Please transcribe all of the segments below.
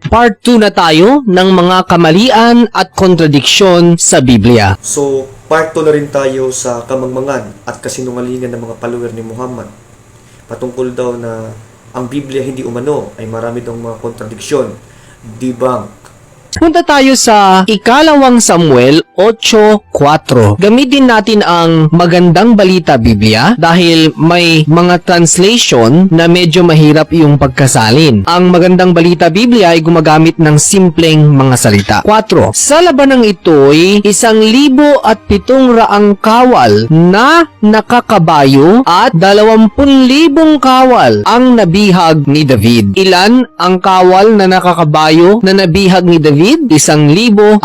Part 2 na tayo ng mga kamalian at kontradiksyon sa Biblia. So, part 2 na rin tayo sa kamangmangan at kasinungalingan ng mga follower ni Muhammad. Patungkol daw na ang Biblia hindi umano ay marami daw mga kontradiksyon. Debunk. Punta tayo sa ikalawang Samuel 8:4. Gamitin natin ang Magandang Balita Biblia dahil may mga translation na medyo mahirap yung pagkasalin. Ang Magandang Balita Biblia ay gumagamit ng simpleng mga salita. 4. Sa labanang ito'y 1,700 kawal na nakakabayo at 20,000 kawal ang nabihag ni David. Ilan ang kawal na nakakabayo na nabihag ni David? 1,700.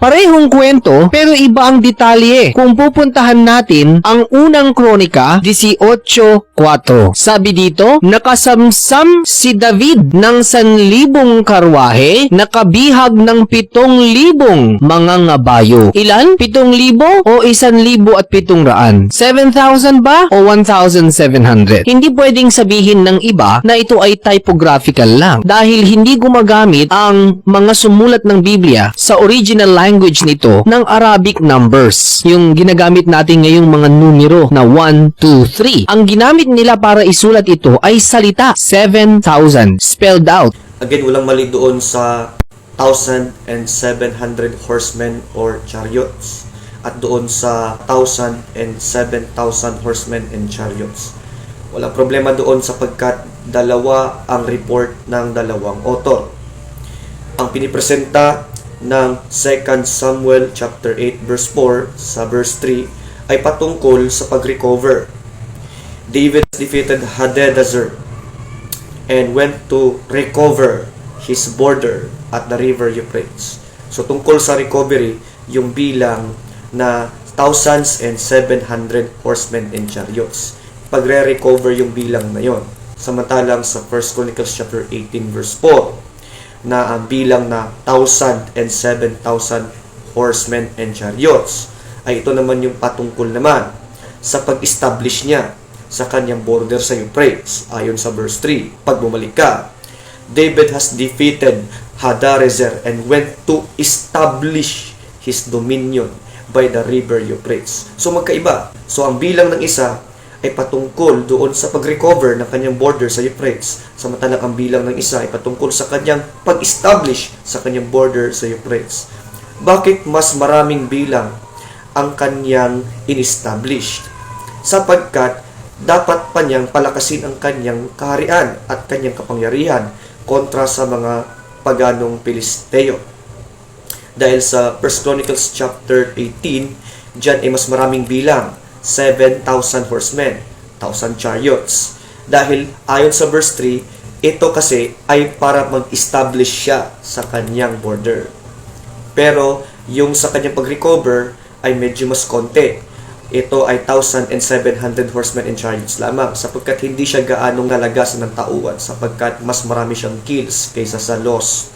Parehong kwento pero iba ang detalye. Kung pupuntahan natin ang unang kronika 18:4. Sabi dito, nakasamsam si David ng 1,000 karwahe, nakabihag ng 7,000 mga ngabayo. Ilan? 7,000 o 1,700? 7,000 ba o 1,700? Hindi pwedeng sabihin ng iba na ito ay typographical lang dahil hindi gumagamit ang mga sumulat ng Biblia sa original language nito ng Arabic numbers. Yung ginagamit natin ngayong mga numero na 1, 2, 3. Ang ginamit nila para isulat ito ay salita. 7,000 spelled out. Again, walang mali doon sa 1,700 horsemen or chariots at doon sa 1,000 and 7,000 horsemen and chariots. Walang problema doon sapagkat dalawa ang report ng dalawang author. Ang pinipresenta ng 2 Samuel chapter 8 verse 4 sa verse 3 ay patungkol sa pag-recover. David defeated Hadadezer and went to recover his border at the river Euphrates. So tungkol sa recovery, yung bilang na 1,700 horsemen and chariots. Pagre-recover yung bilang na yon. Samantalang sa 1 Chronicles chapter 18 verse 4 na ang bilang na 1,000 and 7,000 horsemen and chariots ay ito naman yung patungkol naman sa pag-establish niya sa kanyang border sa Euphrates. Ayon sa verse 3, pag bumalik ka, David has defeated Hadarezer and went to establish his dominion by the river Euphrates. So magkaiba. So ang bilang ng isa ay patungkol doon sa pag-recover ng kanyang border sa Euphrates. Samantalang ang bilang ng isa ay patungkol sa kanyang pag-establish sa kanyang border sa Euphrates. Bakit mas maraming bilang ang kanyang in-establish? Sapagkat dapat pa niyang palakasin ang kanyang kaharian at kanyang kapangyarihan kontra sa mga paganong Pilisteo. Dahil sa 1 Chronicles chapter 18, dyan ay mas maraming bilang. 7,000 horsemen, 1,000 chariots. Dahil ayon sa verse 3, ito kasi ay para mag-establish siya sa kanyang border. Pero yung sa kanyang pag-recover ay medyo mas konti. Ito ay 1,700 horsemen and chariots lamang sapagkat hindi siya gaanong nalagasan ng tauhan sapagkat mas marami siyang kills kaysa sa loss.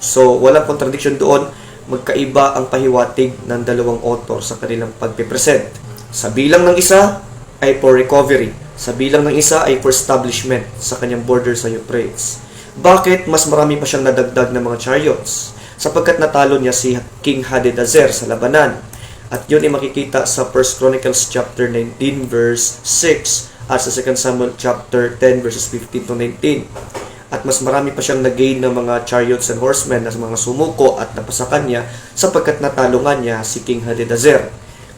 So walang contradiction doon. Magkaiba ang pahiwatig ng dalawang author sa kanilang pagpipresent. Sa bilang ng isa ay for recovery. Sa bilang ng isa ay for establishment sa kanyang border sa Euphrates. Bakit mas marami pa siyang nadagdag ng mga chariots? Sapagkat natalo niya si King Hadadezer sa labanan. At yun ay makikita sa 1 Chronicles chapter 19 verse 6 at sa 2 Samuel chapter 10 verses 15 to 19. At mas marami pa siyang nag-gain ng mga chariots and horsemen na mga sumuko at napasakan niya sapagkat natalo nga niya si King Hadadezer.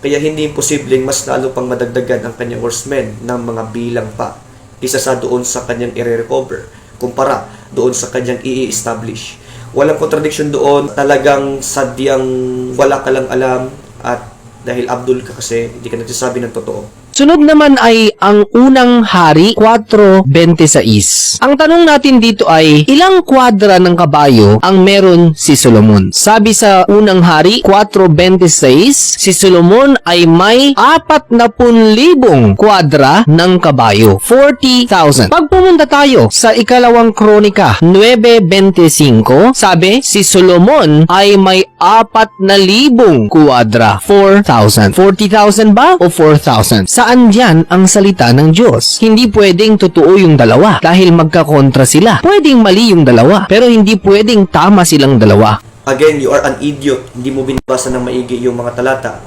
Kaya hindi imposibleng mas lalo pang madagdagan ang kanyang horsemen ng mga bilang pa isa sa doon sa kanyang i-recover kumpara doon sa kanyang i-establish. Walang contradiction doon, talagang sadyang wala ka lang alam at dahil Abdul ka kasi hindi ka nagsasabi ng totoo. Sunod naman ay ang unang hari 4:26. Ang tanong natin dito ay ilang kwadra ng kabayo ang meron si Solomon? Sabi sa unang hari 4:26, si Solomon ay may 40,000 kwadra ng kabayo, 40,000. Pag pumunta tayo sa ikalawang kronika 9:25, sabi si Solomon ay may 4,000 kwadra, 4,000. 40,000 ba o 4,000? Nasaan diyan ang salita ng Diyos? Hindi pwedeng totoo yung dalawa dahil magkakontra sila. Pwedeng mali yung dalawa, pero hindi pwedeng tama silang dalawa. Again, you are an idiot. Hindi mo binabasa ng maigi yung mga talata.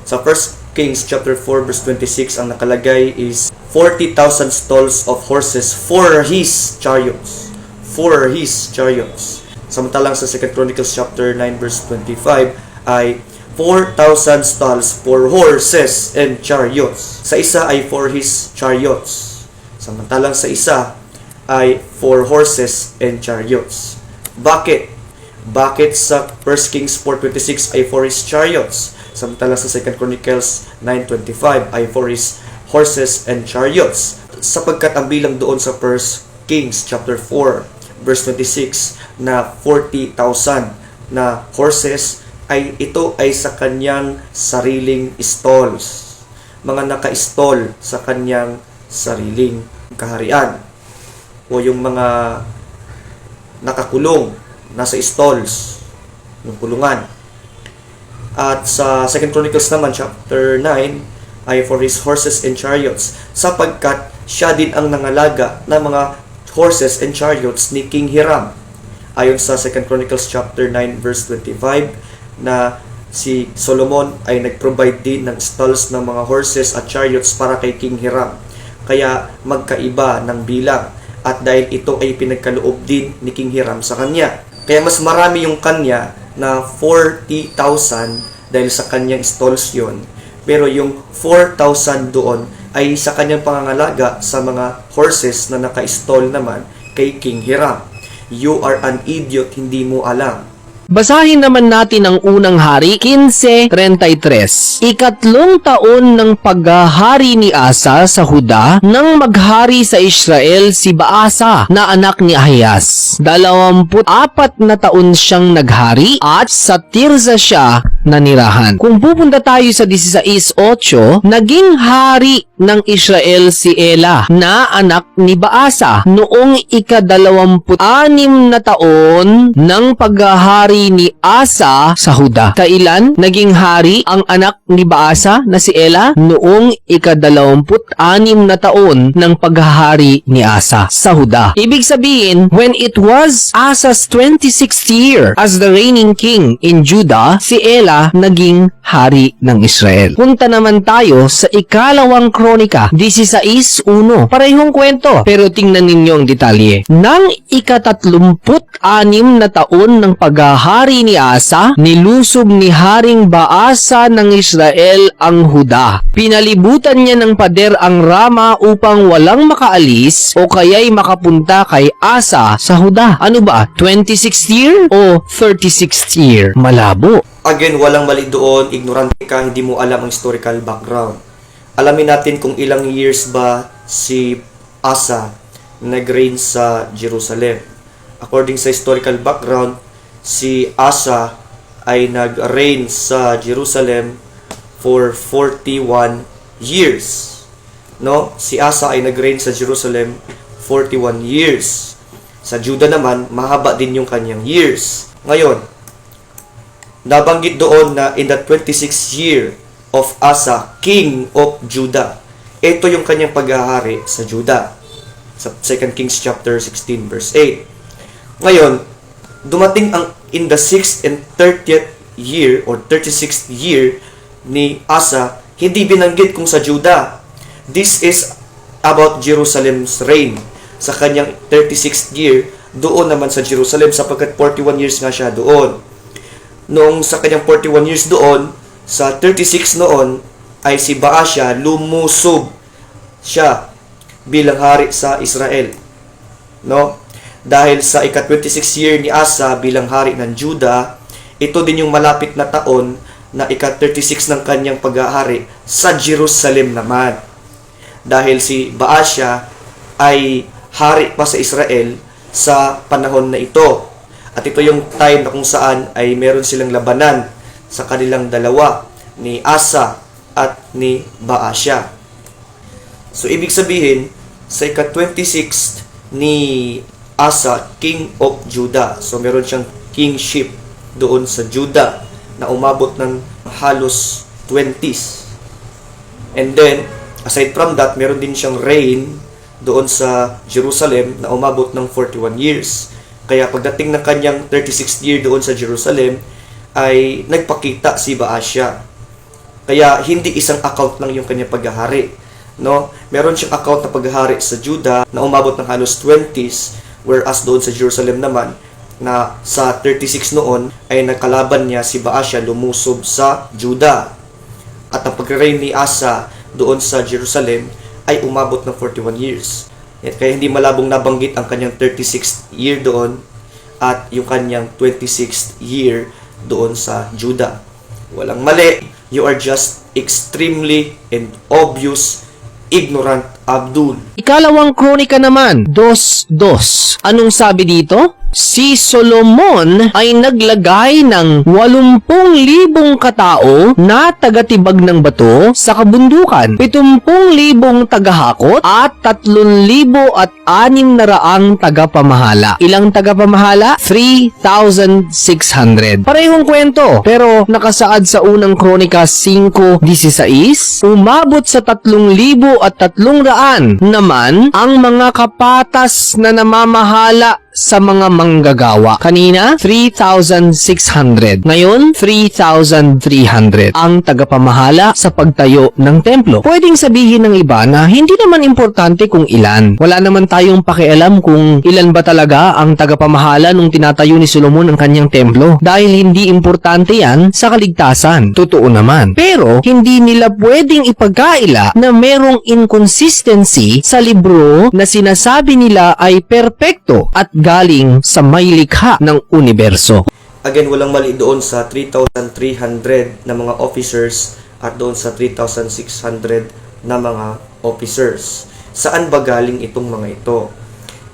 Sa 1 Kings chapter 4 verse 26, ang nakalagay is 40,000 stalls of horses for his chariots. For his chariots. Samantalang sa 2 Chronicles chapter 9 verse 25 ay 4,000 stalls for horses and chariots. Sa isa ay for his chariots. Samantalang sa isa ay for horses and chariots. Bakit? Bakit sa 1 Kings 4:26 ay for his chariots? Samantalang sa 2 Chronicles 9:25 ay for his horses and chariots. Sapagkat ang bilang doon sa 1 Kings chapter 4 verse 26 na 40,000 na horses ay ito ay sa kanyang sariling stalls. Mga naka-stall sa kanyang sariling kaharian. O yung mga nakakulong, nasa stalls, yung kulungan. At sa 2 Chronicles naman, chapter 9, ay for his horses and chariots, sapagkat siya din ang nangalaga ng mga horses and chariots ni King Hiram. Ayon sa 2 Chronicles chapter 9 verse 25, na si Solomon ay nag-provide din ng stalls ng mga horses at chariots para kay King Hiram. Kaya magkaiba ng bilang, at dahil ito ay pinagkaloob din ni King Hiram sa kanya. Kaya mas marami yung kanya na 40,000 dahil sa kanyang stalls yon. Pero yung 4,000 doon ay sa kanyang pangangalaga sa mga horses na naka-stall naman kay King Hiram. You are an idiot, hindi mo alam. Basahin naman natin ang unang hari, 15:33. Ikatlong taon ng paghahari ni Asa sa Huda, nang maghari sa Israel si Baasa na anak ni Ahiyas. 24 na taon siyang naghari at sa Tirza siya nanirahan. Kung pupunta tayo sa 16:8, naging hari ng Israel si Ela na anak ni Baasa noong ika-26 na taon ng paghahari ni Asa sa Huda. Kailan naging hari ang anak ni Baasa na si Ela? Noong ika-26 na taon ng paghahari ni Asa sa Huda. Ibig sabihin, when it was Asa's 26th year as the reigning king in Judah, si Ela naging hari ng Israel. Punta naman tayo sa ikalawang kronika, 16:1. Parehong kwento, pero tingnan ninyo ang detalye. Nang ika-36 na taon ng paghahari ni Asa, nilusob ni Haring Baasa ng Israel ang Huda. Pinalibutan niya ng pader ang Rama upang walang makaalis o kaya'y makapunta kay Asa sa Huda. Ano ba? 26th year o 36th year? Malabo. Again, walang mali doon, ignorante ka, hindi mo alam ang historical background. Alamin natin kung ilang years ba si Asa nag-reign sa Jerusalem. According sa historical background, si Asa ay nag-reign sa Jerusalem for 41 years. No? Si Asa ay nag-reign sa Jerusalem 41 years. Sa Judah naman, mahaba din yung kanyang years. Ngayon, nabanggit doon na in the 26th year of Asa, king of Judah. Ito yung kanyang paghahari sa Judah. Sa 2 Kings chapter 16 verse 8. Ngayon, dumating ang in the 6th and 30th year or 36th year ni Asa, hindi binanggit kung sa Judah. This is about Jerusalem's reign. Sa kanyang 36th year, doon naman sa Jerusalem sapagkat 41 years nga siya doon. Noong sa kanyang 41 years doon, sa 36 noon, ay si Baasha lumusob siya bilang hari sa Israel. No? Dahil sa ika-26 year ni Asa bilang hari ng Judah, ito din yung malapit na taon na ika-36 ng kanyang paghahari sa Jerusalem naman. Dahil si Baasha ay hari pa sa Israel sa panahon na ito. At ito yung time na kung saan ay meron silang labanan sa kanilang dalawa, ni Asa at ni Baasha. So, ibig sabihin, sa ika-26 ni Asa, king of Judah. So, meron siyang kingship doon sa Judah na umabot ng halos 20s. And then, Aside from that, meron din siyang reign doon sa Jerusalem na umabot ng 41 years. Kaya pagdating ng kanyang 36th year doon sa Jerusalem, ay nagpakita si Baasya. Kaya hindi isang account lang yung kanyang paghahari. No? Meron siyang account na paghahari sa Judah na umabot ng halos 20s, whereas doon sa Jerusalem naman, na sa 36 noon, ay nakalaban niya si Baasya, lumusob sa Judah. At ang pagre-reign ni Asa doon sa Jerusalem ay umabot ng 41 years. Kaya hindi malabong nabanggit ang kanyang 36th year doon at yung kanyang 26th year doon sa Judah. Walang mali. You are just extremely and obvious ignorant, Abdul. Ikalawang kronika naman, 2:2. Anong sabi dito? Si Solomon ay naglagay ng 80,000 katao na tagatibag ng bato sa kabundukan, 70,000 tagahakot at 3,600 tagapamahala. Ilang tagapamahala? 3,600. Parehong kwento, pero nakasaad sa unang kronika 5:16, umabot sa 3,300 naman ang mga kapatas na namamahala sa mga manggagawa. Kanina, 3,600. Ngayon, 3,300 ang tagapamahala sa pagtayo ng templo. Pwedeng sabihin ng iba na hindi naman importante kung ilan. Wala naman tayong pakialam kung ilan ba talaga ang tagapamahala nung tinatayo ni Solomon ang kanyang templo. Dahil hindi importante yan sa kaligtasan. Totoo naman. Pero, hindi nila pwedeng ipagkaila na merong inconsistency sa libro na sinasabi nila ay perpekto at galing sa may likha ng universo. Again, walang mali doon sa 3,300 na mga officers at doon sa 3,600 na mga officers. Saan ba galing itong mga ito?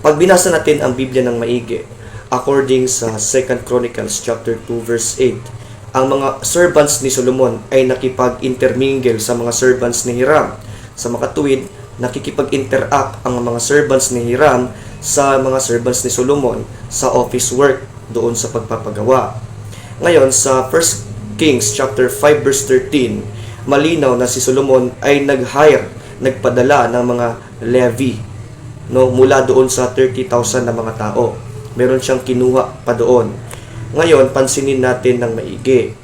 Pag binasa natin ang Biblia ng maigi, according sa 2 Chronicles chapter 2 verse 8, ang mga servants ni Solomon ay nakipag-intermingle sa mga servants ni Hiram. Sa makatuwid, nakikipag-interact ang mga servants ni Hiram sa mga servants ni Solomon sa office work doon sa pagpapagawa. Ngayon, sa 1 Kings chapter 5 verse 13, malinaw na si Solomon ay nagpadala ng mga levy, no, mula doon sa 30,000 na mga tao. Meron siyang kinuha pa doon. Ngayon, pansinin natin ng maigi.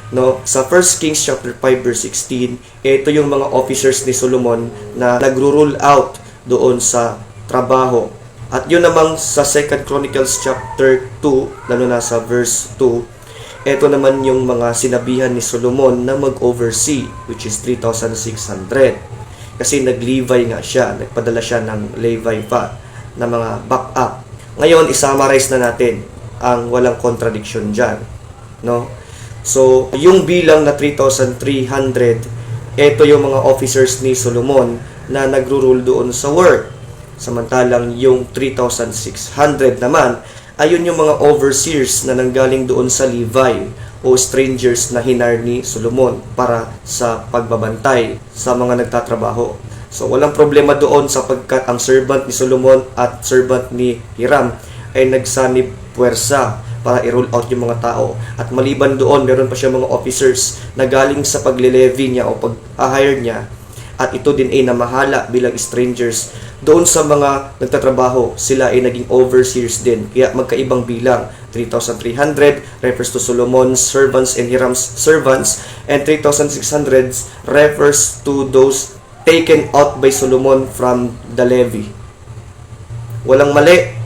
No, sa 1 Kings chapter 5 verse 16, ito yung mga officers ni Solomon na nagro-rule out doon sa trabaho. At yun namang sa 2 Chronicles chapter 2, lalo na sa verse 2, ito naman yung mga sinabihan ni Solomon na mag-oversee, which is 3,600. Kasi nag-Levi nga siya, nagpadala siya ng Levi pa na mga backup. Ngayon, isummarize na natin ang walang contradiction dyan. No? So, yung bilang na 3,300, ito yung mga officers ni Solomon na nagro-rule doon sa work. Samantalang yung 3,600 naman, ayun yung mga overseers na nanggaling doon sa Levi o strangers na hinar ni Solomon para sa pagbabantay sa mga nagtatrabaho. So, walang problema doon sapagkat ang servant ni Solomon at servant ni Hiram ay nagsanib puwersa para i-roll out yung mga tao. At maliban doon, meron pa siya mga officers na galing sa pagle-levy niya o pag-hire niya. At ito din ay namahala bilang strangers doon sa mga nagtatrabaho. Sila ay naging overseers din. Kaya magkaibang bilang. 3,300 refers to Solomon's servants and Hiram's servants. And 3,600 refers to those taken out by Solomon from the levy. Walang mali.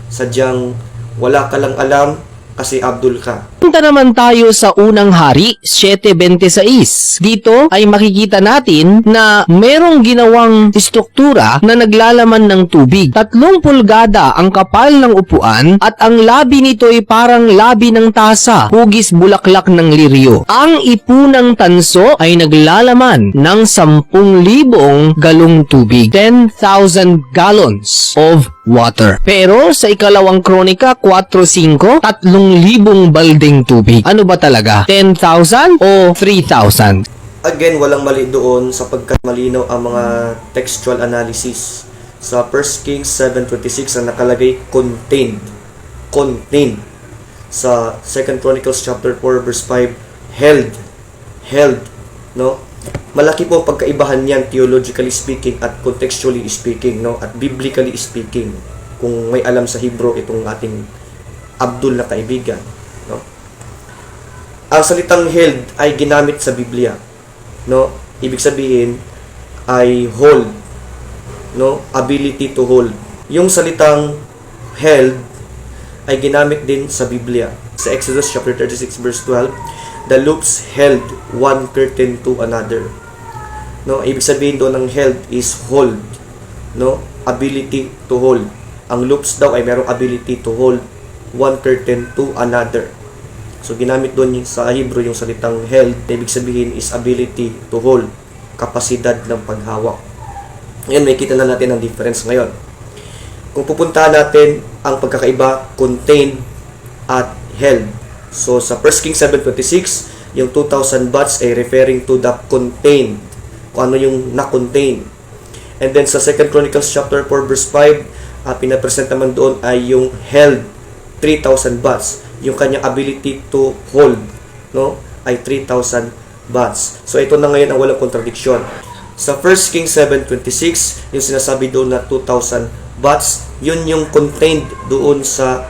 Sadyang wala ka lang alam kasi Abdul ka. Punta naman tayo sa unang hari, 7:26. Dito ay makikita natin na merong ginawang istruktura na naglalaman ng tubig. 3 pulgada ang kapal ng upuan at ang labi nito ay parang labi ng tasa, hugis bulaklak ng liryo. Ang ipunang tanso ay naglalaman ng 10,000 galong tubig, 10,000 gallons of water. Pero sa ikalawang kronika, 4:5, 3,000 baldeng tubig. Ano ba talaga? 10,000 o 3,000? Again, walang mali doon sapagkat malinaw ang mga textual analysis. Sa 1 Kings 7:26 ang nakalagay contained. Contained. Sa 2 Chronicles chapter 4 verse 5, held. No? Malaki po ang pagkaibahan niyan theologically speaking at contextually speaking, no? At biblically speaking. Kung may alam sa Hebrew itong ating Abdul na kaibigan, no? Ang salitang held ay ginamit sa Biblia, no? Ibig sabihin ay hold, no? Ability to hold. Yung salitang held ay ginamit din sa Biblia. Sa Exodus chapter 36 verse 12, the loops held one curtain to another. No, ibig sabihin doon ng held is hold, no? Ability to hold. Ang loops daw ay merong ability to hold one curtain to another. So ginamit doon sa Hebrew yung salitang held, ibig sabihin is ability to hold, kapasidad ng paghawak. Ngayon, may kita na natin ang difference ngayon. Kung pupuntahan natin ang pagkakaiba, contained at held. So sa 1 Kings 7:26, yung 2,000 baths ay referring to the contained, kung ano yung na-contain. And then sa 2 Chronicles chapter 4 verse 5, pinapresent naman doon ay yung held 3,000 baths. Yung kanyang ability to hold, no, ay 3,000 baths. So ito na ngayon ang walang contradiction. Sa 1 Kings 7:26, yung sinasabi doon na 2,000 baths, yun yung contained doon sa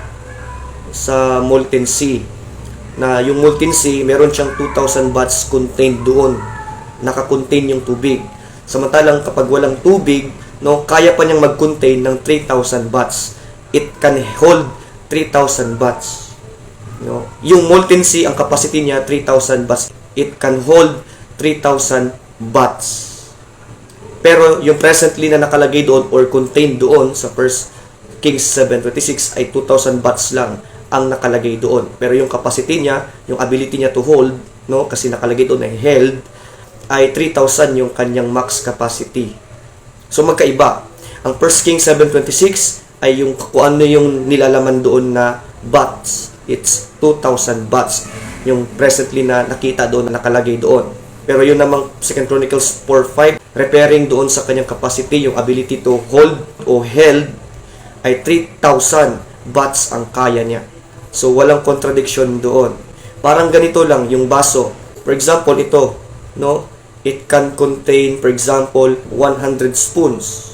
molten sea. Na yung molten sea, meron siyang 2,000 baths contained doon. Naka-contain yung tubig. Samantalang kapag walang tubig, no, kaya pa niyang mag-contain ng 3,000 baths. It can hold 3,000 baths. No? Yung molten sea, ang capacity niya 3,000 baths. It can hold 3,000 baths. Pero yung presently na nakalagay doon or contained doon sa 1 Kings 7:26 ay 2,000 baths lang ang nakalagay doon. Pero yung capacity niya, yung ability niya to hold, no, kasi nakalagay doon ay held, ay 3,000 yung kanyang max capacity. So magkaiba. Ang 1 Kings 7:26 ay yung kung ano yung nilalaman doon na baths. It's 2,000 baths. Yung presently na nakita doon, na nakalagay doon. Pero yun namang 2 Chronicles 4:5, referring doon sa kanyang capacity, yung ability to hold o held, ay 3,000 baths ang kaya niya. So walang contradiction doon. Parang ganito lang yung baso. For example, ito, no? It can contain, for example, 100 spoons.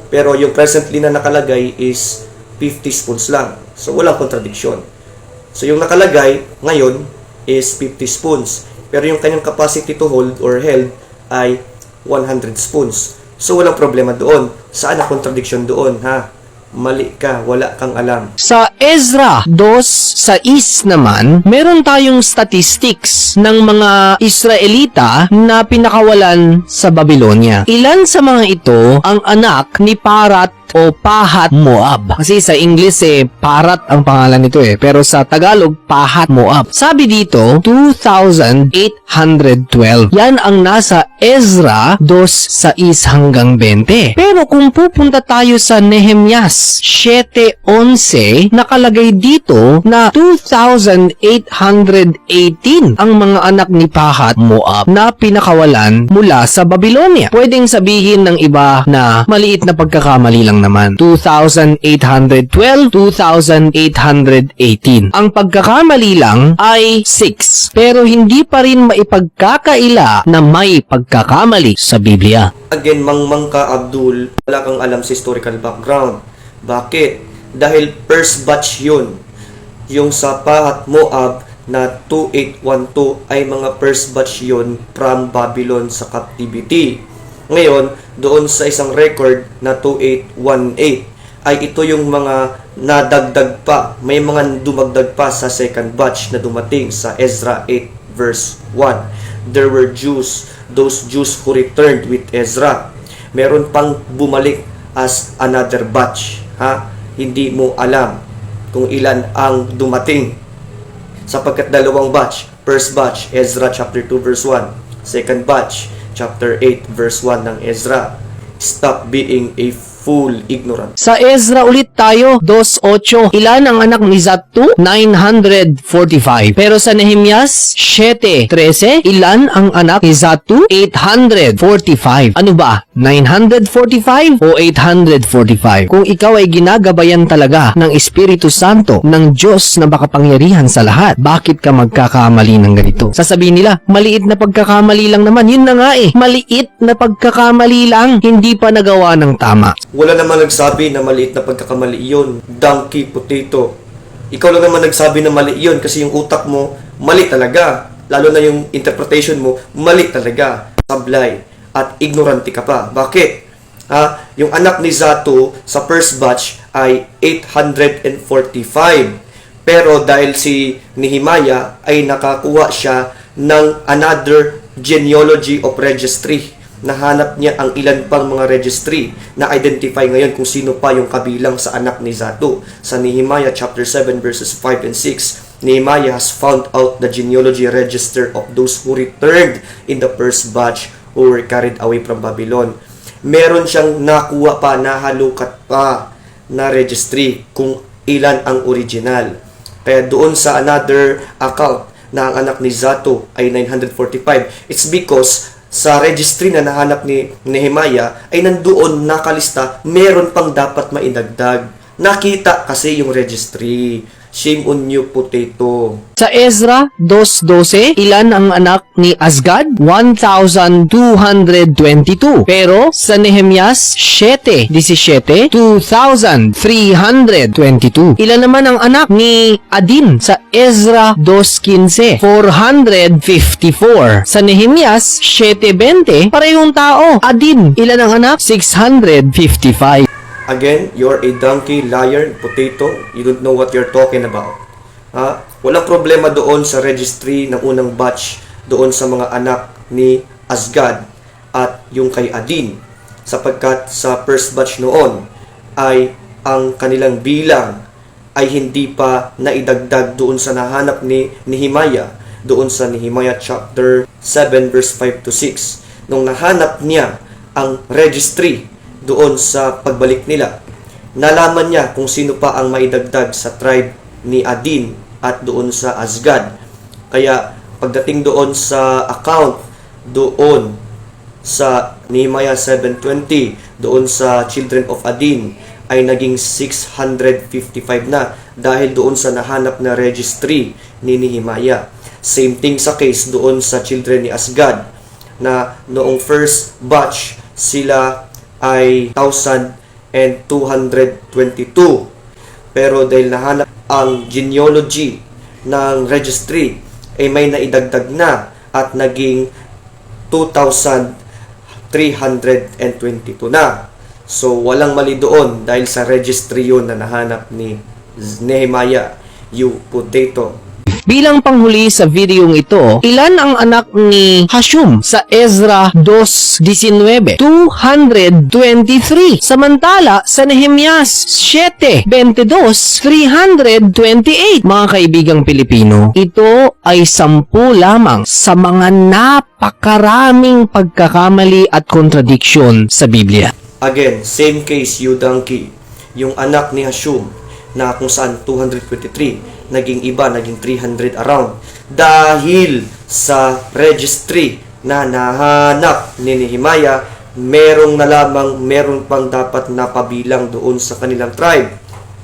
Pero yung presently na nakalagay is 50 spoons lang. So walang contradiction. So yung nakalagay ngayon is 50 spoons. Pero yung kanyang capacity to hold or held ay 100 spoons. So walang problema doon. Saan na contradiction doon, ha? Mali ka, wala kang alam. Sa Ezra 2:6 naman, meron tayong statistics ng mga Israelita na pinakawalan sa Babylonia. Ilan sa mga ito ang anak ni Parat o Pahat Moab. Kasi sa English Parat ang pangalan nito pero sa Tagalog Pahat Moab. Sabi dito 2,812. Yan ang nasa Ezra 2:6 hanggang 20. Pero kung pupunta tayo sa Nehemias 7:11, nakalagay dito na 2,818 ang mga anak ni Pahat Moab na pinakawalan mula sa Babylonia. Pwedeng sabihin ng iba na maliit na pagkakamali lang naman. 2,812, 2,818. Ang pagkakamali lang ay 6. Pero hindi pa rin maipagkakaila na may pagkakamali sa Biblia. Again, mangmang ka, Abdul, wala kang alam sa historical background. Bakit? Dahil first batch yun. Yung sa Pahat Moab na 2812 ay mga first batch yun from Babylon sa captivity. Ngayon, doon sa isang record na 2818 ay ito yung mga nadagdag pa. May mga dumagdag pa sa second batch na dumating sa Ezra 8 verse 1. There were Jews, those Jews who returned with Ezra. Meron pang bumalik as another batch. Ha? Hindi mo alam kung ilan ang dumating. Sapagkat dalawang batch. First batch, Ezra chapter 2 verse 1. Second batch, chapter 8 verse 1 ng Ezra. Stop being a full ignorance. Sa Ezra ulit tayo, 2:8. Ilan ang anak ni Zattu? 945. Pero sa Nehemias 7:13, ilan ang anak ni Zattu? 845. Ano ba? 945 o 845? Kung ikaw ay ginagabayan talaga ng Espiritu Santo, ng Diyos na makapangyarihan sa lahat, bakit ka magkakamali ng ganito? Sasabihin nila, maliit na pagkakamali lang naman. Yun na nga eh, maliit na pagkakamali lang, hindi pa nagawa ng tama. Wala naman nagsabi na maliit na pagkakamali yun. Donkey potato. Ikaw lang naman nagsabi na mali yun kasi yung utak mo, mali talaga. Lalo na yung interpretation mo, mali talaga. Sablay. At ignorante ka pa. Bakit? Yung anak ni Zattu sa first batch ay 845. Pero dahil si Nehemiah ay nakakuha siya ng another genealogy of registry. Nahanap niya ang ilan pang mga registry na identify ngayon kung sino pa yung kabilang sa anak ni Zattu. Sa Nehemiah chapter 7 verses 5 and 6, Nehemiah has found out the genealogy register of those who returned in the first batch who were carried away from Babylon. Meron siyang nakuha pa, nahalukat pa na registry kung ilan ang original. Kaya doon sa another account na ang anak ni Zattu ay 945, it's because sa registry na nahanap ni Nehemiah ay nandoon nakalista, meron pang dapat maidagdag. Nakita kasi yung registry. Shame on you, potato. Sa Ezra 2:12, ilan ang anak ni Azgad? 1,222. Pero sa Nehemias 7:17, 2,322. Ilan naman ang anak ni Adin? Sa Ezra 2:15, 454. Sa Nehemias 7:20, parehong tao. Adin, ilan ang anak? 655. Again, you're a donkey, liar, potato. You don't know what you're talking about. Walang problema doon sa registry ng unang batch, doon sa mga anak ni Azgad at yung kay Adin. Sapagkat sa first batch noon ay ang kanilang bilang ay hindi pa naidagdag doon sa nahanap ni Nehemiah, doon sa Nehemiah chapter 7 verse 5 to 6. Nung nahanap niya ang registry doon sa pagbalik nila, nalaman niya kung sino pa ang maidagdag sa tribe ni Adin at doon sa Azgad. Kaya pagdating doon sa account doon sa Nehemiah 7:20, doon sa children of Adin ay naging 655 na dahil doon sa nahanap na registry ni Nehemiah. Same thing sa case doon sa children ni Azgad na noong first batch sila ay 1,222. Pero dahil nahanap ang genealogy ng registry ay may naidagdag na at naging 2,322 na. So walang mali doon dahil sa registry yun na nahanap ni Nehemiah, you potato. Bilang panghuli sa videong ito, ilan ang anak ni Hashum sa Ezra 2:19? 223. Samantala, sa Nehemias 7:22, 328. Mga kaibigang Pilipino, ito ay 10 lamang sa mga napakaraming pagkakamali at contradiction sa Biblia. Again, same case, you donkey. Yung anak ni Hashum na kung saan 223, naging iba, naging 300 around. Dahil sa registry na nahanap ni Nehemiah, meron pang dapat napabilang doon sa kanilang tribe.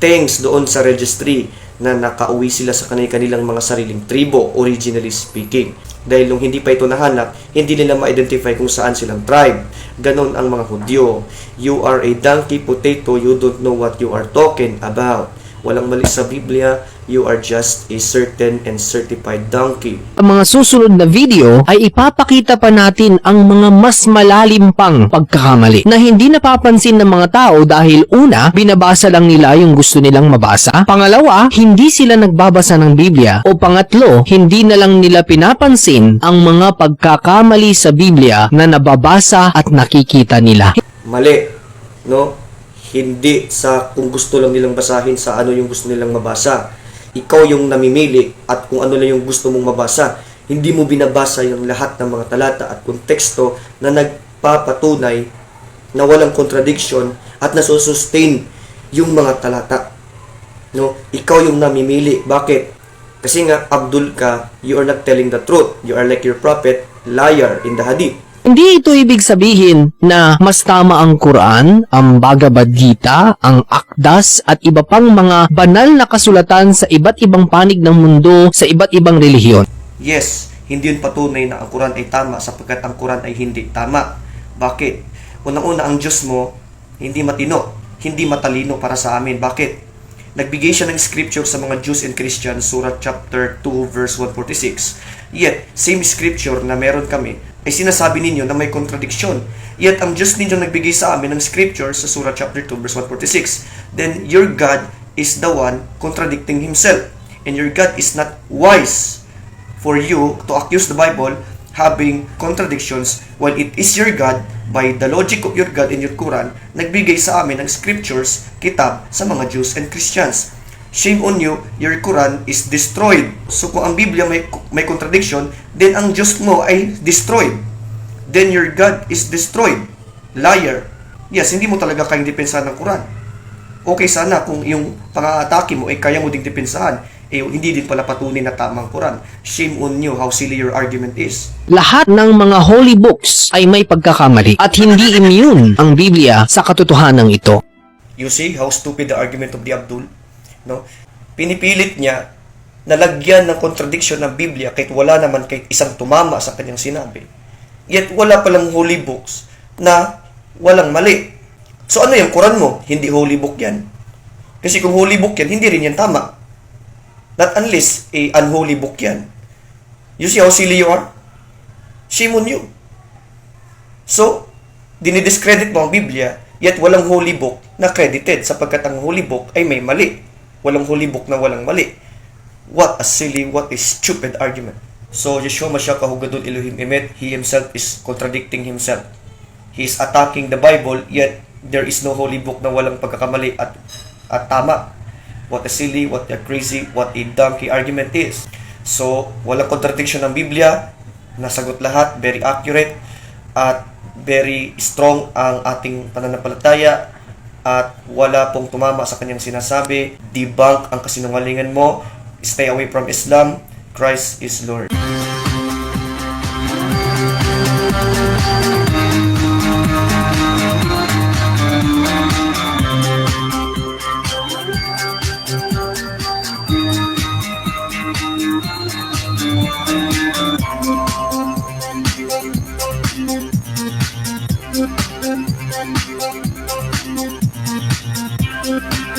Thanks doon sa registry na nakauwi sila sa kanilang mga sariling tribo, originally speaking. Dahil nung hindi pa ito nahanap, hindi nila ma-identify kung saan silang tribe. Ganon ang mga Hudyo. You are a donkey potato, you don't know what you are talking about. Walang mali sa Biblia, you are just a certain and certified donkey. Ang mga susunod na video ay ipapakita pa natin ang mga mas malalim pang pagkakamali na hindi napapansin ng mga tao dahil una, binabasa lang nila yung gusto nilang mabasa. Pangalawa, hindi sila nagbabasa ng Biblia. O pangatlo, hindi na lang nila pinapansin ang mga pagkakamali sa Biblia na nababasa at nakikita nila. Mali, no? Hindi sa kung gusto lang nilang basahin sa ano yung gusto nilang mabasa. Ikaw yung namimili at kung ano lang yung gusto mong mabasa. Hindi mo binabasa yung lahat ng mga talata at konteksto na nagpapatunay na walang contradiction at nasusustain yung mga talata. No? Ikaw yung namimili. Bakit? Kasi nga, Abdul ka, you are not telling the truth. You are like your prophet, liar in the hadith. Hindi ito ibig sabihin na mas tama ang Quran, ang Bhagavad Gita, ang Akdas at iba pang mga banal na kasulatan sa iba't ibang panig ng mundo sa iba't ibang relihiyon. Yes, hindi yun patunay na ang Quran ay tama sapagkat ang Quran ay hindi tama. Bakit? Unang-una, ang Diyos mo hindi matino, hindi matalino para sa amin. Bakit? Nagbigay siya ng scripture sa mga Jews and Christians, Surah chapter 2 verse 146. Yet, same scripture na meron kami, ay sinasabi ninyo na may contradiction. Yet, ang Diyos ninyo nagbigay sa amin ng scripture sa Surah chapter 2 verse 146. Then, your God is the one contradicting Himself. And your God is not wise for you to accuse the Bible having contradictions while it is your God, by the logic of your God in your Quran, nagbigay sa amin ng scriptures, kitab, sa mga Jews and Christians. Shame on you, your Quran is destroyed. So kung ang Biblia may contradiction, then ang Diyos mo ay destroyed. Then your God is destroyed. Liar. Yes, hindi mo talaga kayang depensahan ng Quran. Okay sana kung yung pang-aatake mo ay kaya mo ding depensahan. Hindi din pala patunay na tamang Quran. Shame on you, how silly your argument is. Lahat ng mga holy books ay may pagkakamali at hindi immune ang Biblia sa katotohanan ito. You see how stupid the argument of the Abdul? No? Pinipilit niya na lagyan ng contradiction ng Biblia kahit wala naman kahit isang tumama sa kanyang sinabi. Yet wala palang holy books na walang mali. So ano yung Quran mo? Hindi holy book yan. Kasi kung holy book yan, hindi rin yan tama. Not unless unholy book yan. You see how silly you are? Shame on you. So, dinidiscredit mo ang Biblia, yet walang holy book na credited sapagkat ang holy book ay may mali. Walang holy book na walang mali. What a silly, what a stupid argument. So, Yeshua Mashiach Kahugadol Elohim Emet, He Himself is contradicting Himself. He is attacking the Bible, yet there is no holy book na walang pagkakamali at tama. What a silly, what a crazy, what a donkey argument is. So, walang contradiction ng Biblia, nasagot lahat, very accurate, at very strong ang ating pananampalataya, at wala pong tumama sa kanyang sinasabi. Debunk ang kasinungalingan mo, stay away from Islam, Christ is Lord. Thank you.